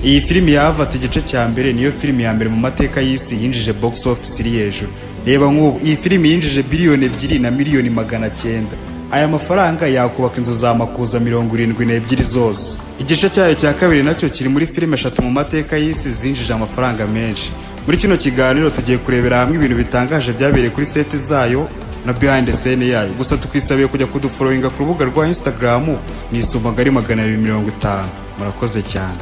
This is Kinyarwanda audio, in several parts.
Iyi filimi ya Avatar igice cya mbere niyo filimi ya mbere mu mateka y'isi yinjije box office iri hejuru. Reba nk'ubu iyi filimi yinjije biliyoni 2 na miliyoni 900. Aya mafaranga yakubaka inzu za makuza 72 zose. Igice cyayo cya kabiri nacyo kiri muri filime 3 mu mateka y'isi zinjije amafaranga menshi. Muri kino kiganiro tugiye kurebera hamwe ibintu bitangaje byabereye kuri set zayo na behind the scene yayo. Gusa tukwisabiye kujya kudufollowinga ku rubuga rwa Instagram ni Isumagari 250. Murakoze cyane.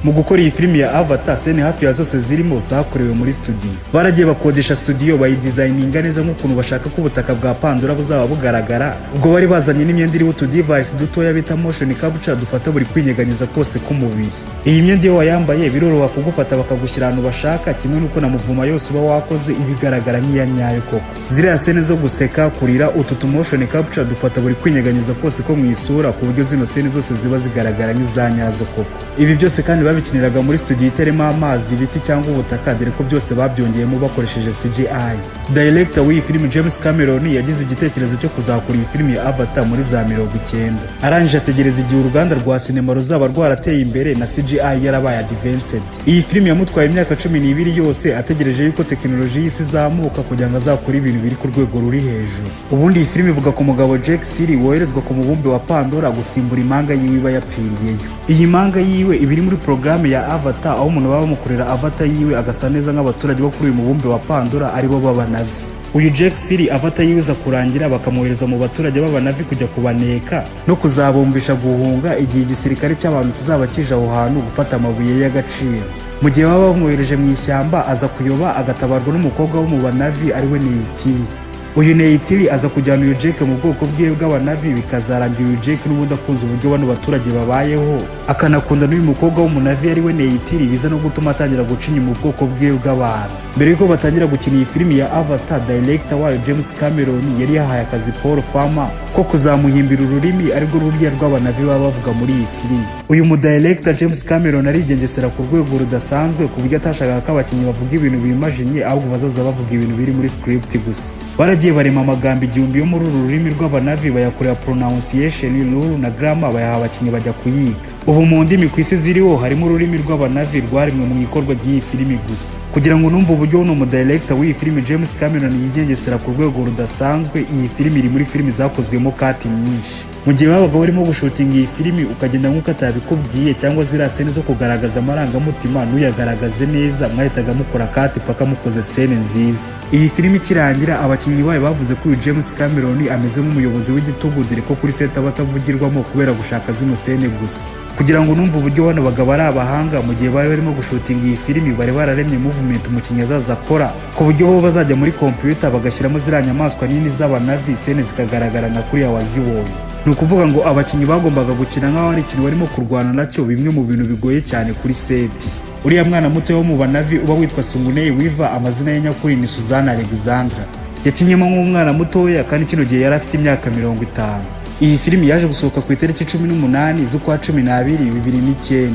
Mu gukora iyi filimi ya Avatar, scene hafi ya zose zirimo zakorewe muri studio. Baragiye bakodesha studio bayidesigninga neza nk'ukuntu bashaka ko ubutaka bwa Pandora buzaba bugaragara. Ubwo bari bazanye n'imyenda iriho utu device dutoya bita motion capture dufata buri kwinyeganyeza kose k'umubiri. Iyi myenda iyo wayambaye biroroha kugufata bakagushyira ahantu bashaka, kimwe n'uko na muvuma yose uba wakoze ibigaragara nk'iya nyayo koko. Ziriya scene zo guseka, kurira, utu motion capture dufata buri kwinyeganyeza kose ko mu isura, ku buryo zino scene zose ziba zigaragara nk'izanyazo koko. Ibi byose kandi babikiniraga muri studio iterema amazi, ibiti cyangwa ubutaka, dore ko byose babyongeyemo bakoresheje CGI. Director w'iyi filimi James Cameron yagize igitekerezo cyo kuzakora iyi filimi ya Avatar muri za 90. Arangije ategereza igihe uruganda rwa sinema ruzaba rwarateye imbere na CGI yarabaye advanced. Iyi filimi yamutwaye imyaka 12 yose ategereje yuko tekinoloji y'isi izamuka kugira ngo azakore ibintu biri ku rwego ruri hejuru. Ubundi iyi filimi ivuga ku mugabo Jack Sully woherezwa ku mubumbe wa Pandora gusimbura impanga yiwe iba yapfiriyeyo. Iyi mpanga yiwe ibiri muri programu ya Avatar, aho umuntu baba bamukorera avatar yiwe agasa neza nk'abaturage bo kuri uyu mubumbe wa Pandora aribo b'abanavi. Uyu Jack Sully avatar yiwe za kurangira bakamwohereza mu baturage b'abanavi kujya kubaneka no kuzabumbisha guhunga igihe igisirikare cy'abantu kizaba kije aho hantu gufata amabuye y'agaciro. Mu gihe baba bamwohereje mu ishyamba aza kuyoba agatabarwa n'umukobwa wo mu banavi ariwe Neytiri. Uyu Neytiri aza kujyana uyu Jack mu bwoko bwe bw'abanavi, bikazarangira uyu Jack n'ubundi akunze uburyo bano baturage babayeho, akanakunda n'uyu mukobwa w'umunavi ariwe Neytiri, biza no gutuma atangira guca inyuma ubwoko bwe bw'abantu. Mbere yuko batangira gukina iyi filimi ya Avatar, director wayo James Cameron yari yahaye akazi Paul Farmer ko kuzamuhimbira ururimi arirwo ruriya rw'abanavi baba bavuga muri iyi filimi. Uyu mu director James Cameron arigengesera ku rwego rudasanzwe, ku buryo atashakaga ko abakinnyi bavuga ibintu bimajinye, ahubwo bazaza bavuga ibintu biri muri script gusa. Baragiye barema amagambo 1000 yo muri uru rurimi rw'abanavi, bayakorera pronunciation, rule na grammar, bayaha abakinnyi bajya kuyiga. Ubu mu ndimi ku isi ziriho harimo ururimi rw'abanavi rwarimwe mu ikorwa ry'iyi filimi gusa. Kugira ngo numve uburyo uno mu director w'iyi filimi James Cameron yigengesera ku rwego rudasanzwe, iyi filimi iri muri filimi zakozwemo kati nyinshi. Mu gihe babaga barimo gushutinga iyi filimi ukagenda nk'uko atabikubwiye, cyangwa ziriya scene zo kugaragaza amarangamutima n'uyagaragaze neza, mwahitaga mukora kati paka mukoze scene nziza. Iyi filimi ikirangira abakinnyi bayo bavuze ko uyu James Cameron ameze nk'umuyobozi w'igitugu, dore ko kuri set abatavugirwamo kubera gushaka zino scene gusa. Kugira ngo numve uburyo bano bagabo ari abahanga, mu gihe bari barimo gushutinga iyi filimi bari bararemye movement umukinnyi azaza akora, ku buryo bo bazajya muri computer bagashyiramo ziriya nyamaswa nini z'abanavi, scene zikagaragara nka kuriya wazibonye. Ni ukuvuga ngo abakinnyi bagombaga gukina nk'aho ari ikintu barimo kurwana nacyo, bimwe mu bintu bigoye cyane kuri set. Uriya mwana muto wo mu banavi uba witwa Sungunei Weaver, amazina ye nyakuri ni Susan Alexandra. Yakinyemo nk'umwana mutoya kandi kino gihe yari afite imyaka 50. Iyi filimi yaje gusohoka ku itariki 18 z'ukwa 12 2009.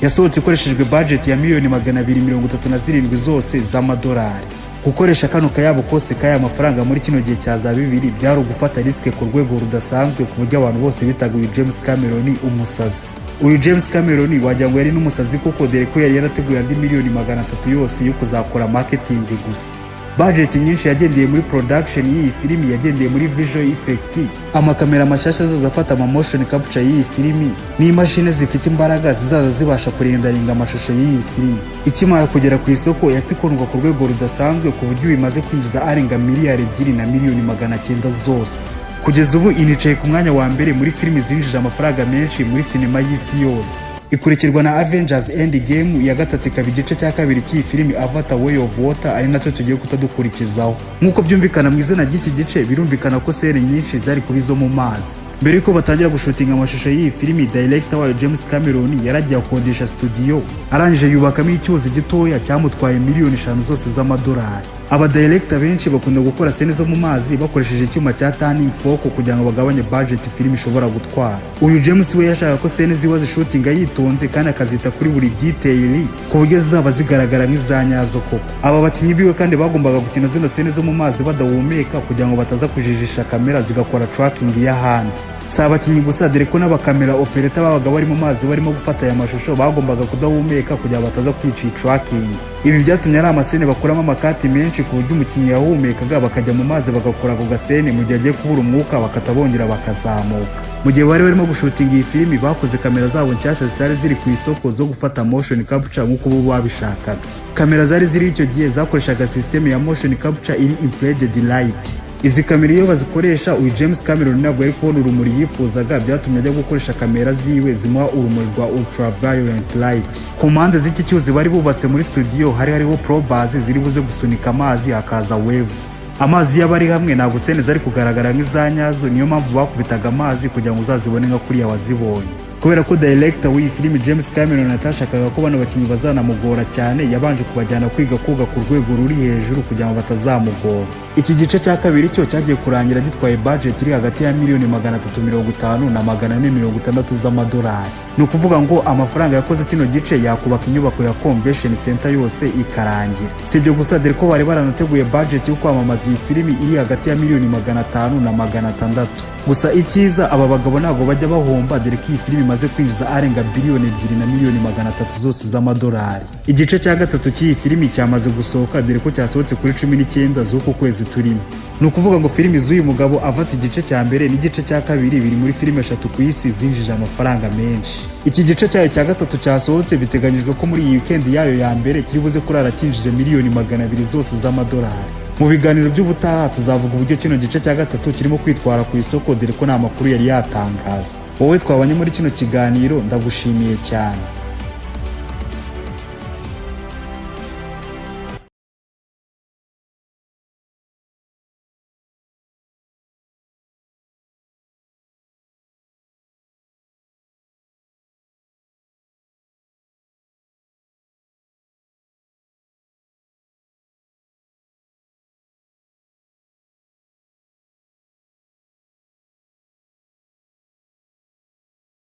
Yasohotse ikoresheje budget ya miliyoni 237 zose z'amadolari. Gukoresha kano kayabo kose kaya amafaranga muri kino gihe cya za 2000 byari ugufata risk ku rwego rudasanzwe, ku buryo abantu bose bitaga uyu James Cameron umusazi. Uyu James Cameron wagira ngo yari n'umusazi kuko dore ko yari yarateguye andi miliyoni 300 yose yo kuzakora marketing gusa. Budget nyinshi yagendeye muri production y'iyi filimi, yagendeye muri visual effect, amakamera mashyashya azafata ama motion capture y'iyi filimi, n'imashini zifite imbaraga zizaza zibasha kurendaringa amashusho y'iyi filimi. Ikimara kugera ku isoko yasikundwa ku rwego rudasanzwe, ku buryo bimaze kwinjiza arenga miliyari 2 na miliyoni 900 zose. Kugeza ubu inicaye ku mwanya wa mbere muri filimi zinjije amafaranga menshi muri sinema y'isi yose. Ikurikirwa na Avengers Endgame, ya gatatu ikaba igice cya kabiri cy'iyi filimi Avatar Way of Water, ari nacyo tugiye kutadukurikizaho. Nk'uko byumvikana mu izina ry'iki gice, birumvikana ko seri nyinshi zari kuba izo mu mazi. Mbere yuko batangira gushutinga amashusho y'iyi filimi, director wayo James Cameron yaragiye akodesha studio, arangije yubakamo icyuzi gitoya cyamutwaye miliyoni 5 zose z'amadolari. Aba director benshi bakunda gukora scene zo mu mazi bakoresheje icyuma cya turning fork kugira ngo bagabanye budget filimi ishobora gutwara. Uyu James we yashaka ko scene ziba zishutinga yitonze kandi akazita kuri buri detail, ku buryo zizaba zigaragara nk'izanyazo koko. Aba bakinnyi biwe kandi bagombaga gukina zino scene zo mu mazi badahumeka kugira ngo bataza kujijisha kamera zigakora tracking y'ahandi. si abakinnyi gusa dore ko n'abakamera opereta babaga bari mu mazi barimo gufata aya mashusho bagombaga kudahumeka kugira ngo bataza kwica iyi tracking. Ibi byatumye ari amasene bakuramo amakati menshi ku buryo umukinnyi yahumekaga bakajya mu mazi bagakora ako gasene mu gihe agiye kubura umwuka bakata bongera bakazamuka. Mu gihe bari barimo gushutinga iyi filimi bakoze kamera zabo nshyashya zitari ziri ku isoko zo gufata motion capture nk'uko bo babishakaga. Kamera zari ziri icyo gihe zakoreshaga system ya motion capture iri infrared light. Izi kamera iyo bazikoresha uyu James Cameron ntabwo yari kubona urumuri yifuzaga, byatumye ajya gukoresha kamera ziwe zimuha urumuri rwa ultraviolet light. Ku mpande z'iki cyuzi bari bubatse muri studio hariho probers ziri buze gusunika amazi hakaza waves. Amazi y'abari hamwe ntabwo sene zari kugaragara nk'izanyazo, niyo mpamvu bakubitaga amazi kugira ngo uzazibone nka kuriya wazibonye. Kubera ko director w'iyi filimi James Cameron atashakaga ko bano bakinnyi bazanamugora cyane, yabanje kubajyana kwiga koga ku rwego ruri hejuru kugira ngo batazamugora. Iki gice cya kabiri cyo cyagiye kurangira gitwaye budget iri hagati ya $350 na $460 z'amadolari. Ni ukuvuga ngo amafaranga yakoze kino gice yakubaka inyubako ya convention center yose ikarangira. Si ibyo gusa dore ko bari baranateguye budget yo kwamamaza iyi filimi iri hagati ya $500 na $600. Gusa icyiza aba bagabo ntabwo bajya bahomba dore ko iyi filimi imaze kwinjiza arenga biliyoni 2 na miliyoni 300 zose z'amadolari. Igice cya gatatu cy'iyi filimi cyamaze gusohoka dore ko cyasohotse kuri 19 z'uku kwezi turimo. Ni ukuvuga ngo filimi z'uyu mugabo afata igice cya mbere n'igice cya kabiri biri muri filimi 3 ku isi zinjije amafaranga menshi. Iki gice cyayo cya gatatu cyasohotse biteganyijwe ko muri iyi weekend yayo ya mbere kiri buze kurara kinjije miliyoni 200 zose z'amadolari. Mu biganiro by'ubutaha tuzavuga uburyo kino gice cya gatatu kirimo kwitwara ku isoko dore ko nta makuru yari yatangazwa. Wowe twabanye muri kino kiganiro ndagushimiye cyane.